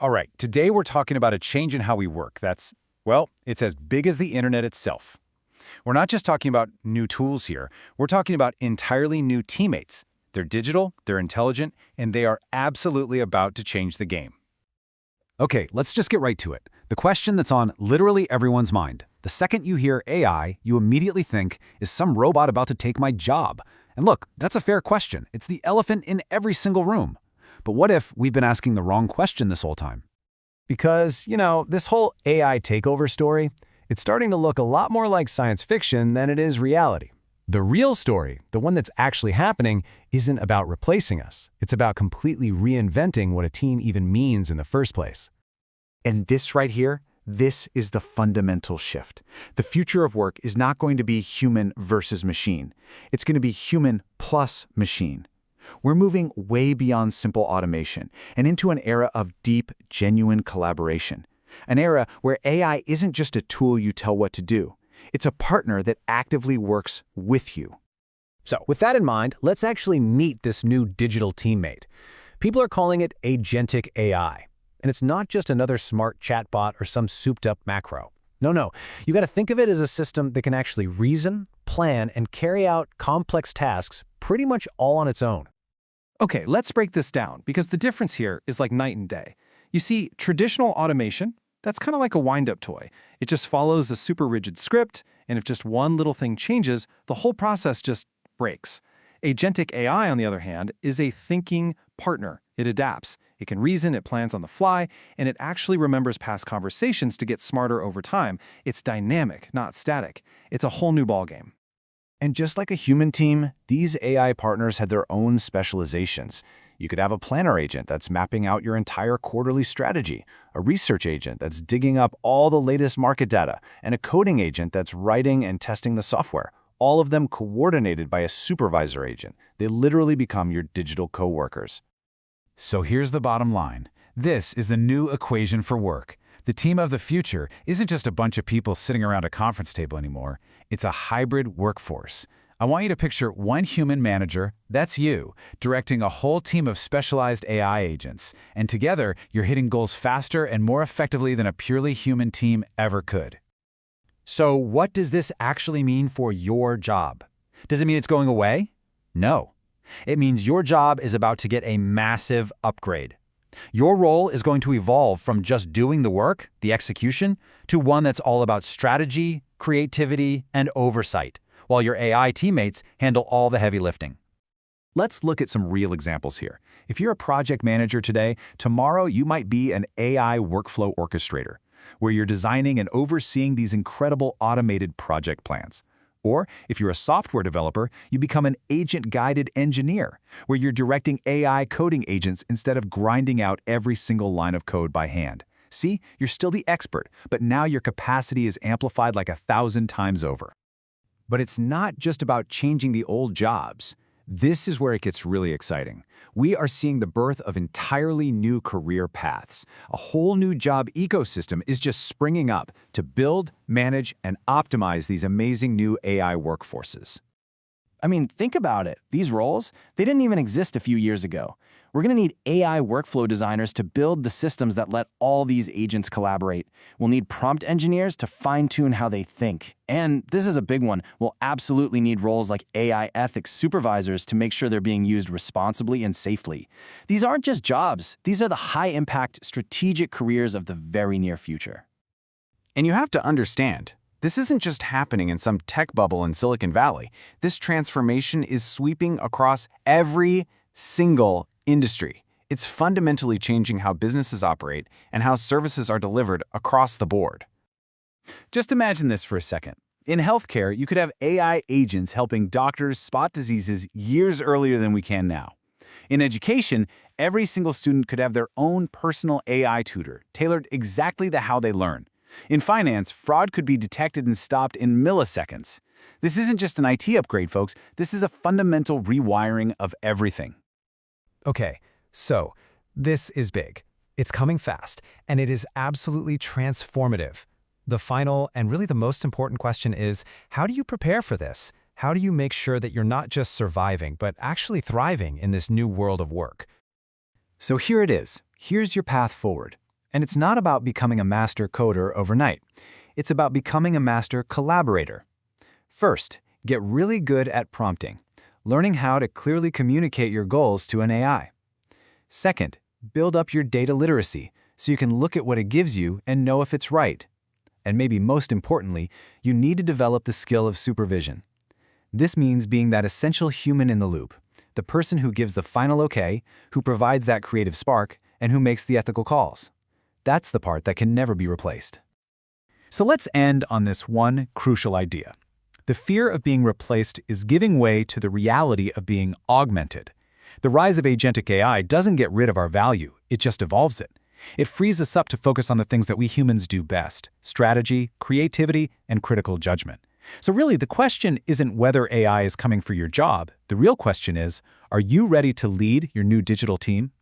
All right, today we're talking about a change in how we work well, it's as big as the internet itself. We're not just talking about new tools here. We're talking about entirely new teammates. They're digital, they're intelligent, and they are absolutely about to change the game. Okay, let's just get right to it. The question that's on literally everyone's mind. The second you hear AI, you immediately think, is some robot about to take my job? And look, that's a fair question. It's the elephant in every single room. But what if we've been asking the wrong question this whole time? Because, this whole AI takeover story, it's starting to look a lot more like science fiction than it is reality. The real story, the one that's actually happening, isn't about replacing us. It's about completely reinventing what a team even means in the first place. And this right here, this is the fundamental shift. The future of work is not going to be human versus machine. It's going to be human plus machine. We're moving way beyond simple automation and into an era of deep, genuine collaboration. An era where AI isn't just a tool you tell what to do. It's a partner that actively works with you. So with that in mind, let's actually meet this new digital teammate. People are calling it Agentic AI. And it's not just another smart chatbot or some souped-up macro. No. You got to think of it as a system that can actually reason, plan, and carry out complex tasks pretty much all on its own. Okay, let's break this down, because the difference here is like night and day. You see, traditional automation, that's kind of like a wind-up toy. It just follows a super rigid script, and if just one little thing changes, the whole process just breaks. Agentic AI, on the other hand, is a thinking partner. It adapts. It can reason, it plans on the fly, and it actually remembers past conversations to get smarter over time. It's dynamic, not static. It's a whole new ballgame. And just like a human team, these AI partners have their own specializations. You could have a planner agent that's mapping out your entire quarterly strategy, a research agent that's digging up all the latest market data, and a coding agent that's writing and testing the software, all of them coordinated by a supervisor agent. They literally become your digital coworkers. So here's the bottom line. This is the new equation for work. The team of the future isn't just a bunch of people sitting around a conference table anymore. It's a hybrid workforce. I want you to picture one human manager, that's you, directing a whole team of specialized AI agents. And together, you're hitting goals faster and more effectively than a purely human team ever could. So what does this actually mean for your job? Does it mean it's going away? No. It means your job is about to get a massive upgrade. Your role is going to evolve from just doing the work, the execution, to one that's all about strategy, creativity, and oversight, while your AI teammates handle all the heavy lifting. Let's look at some real examples here. If you're a project manager today, tomorrow you might be an AI workflow orchestrator, where you're designing and overseeing these incredible automated project plans. Or if you're a software developer, you become an agent-guided engineer, where you're directing AI coding agents instead of grinding out every single line of code by hand. See, you're still the expert, but now your capacity is amplified like 1,000 times over. But it's not just about changing the old jobs. This is where it gets really exciting. We are seeing the birth of entirely new career paths. A whole new job ecosystem is just springing up to build, manage, and optimize these amazing new AI workforces. I mean, think about it. These roles, they didn't even exist a few years ago. We're going to need AI workflow designers to build the systems that let all these agents collaborate. We'll need prompt engineers to fine-tune how they think. And this is a big one. We'll absolutely need roles like AI ethics supervisors to make sure they're being used responsibly and safely. These aren't just jobs. These are the high-impact, strategic careers of the very near future. And you have to understand, this isn't just happening in some tech bubble in Silicon Valley. This transformation is sweeping across every single industry. It's fundamentally changing how businesses operate and how services are delivered across the board. Just imagine this for a second. In healthcare, you could have AI agents helping doctors spot diseases years earlier than we can now. In education, every single student could have their own personal AI tutor, tailored exactly to how they learn. In finance, fraud could be detected and stopped in milliseconds. This isn't just an IT upgrade, folks. This is a fundamental rewiring of everything. Okay, so this is big. It's coming fast, and it is absolutely transformative. The final and really the most important question is, how do you prepare for this? How do you make sure that you're not just surviving, but actually thriving in this new world of work? So here it is. Here's your path forward. And it's not about becoming a master coder overnight. It's about becoming a master collaborator. First, get really good at prompting, learning how to clearly communicate your goals to an AI. Second, build up your data literacy so you can look at what it gives you and know if it's right. And maybe most importantly, you need to develop the skill of supervision. This means being that essential human in the loop, the person who gives the final okay, who provides that creative spark, and who makes the ethical calls. That's the part that can never be replaced. So let's end on this one crucial idea. The fear of being replaced is giving way to the reality of being augmented. The rise of agentic AI doesn't get rid of our value, it just evolves it. It frees us up to focus on the things that we humans do best: strategy, creativity, and critical judgment. So really, the question isn't whether AI is coming for your job. The real question is, are you ready to lead your new digital team?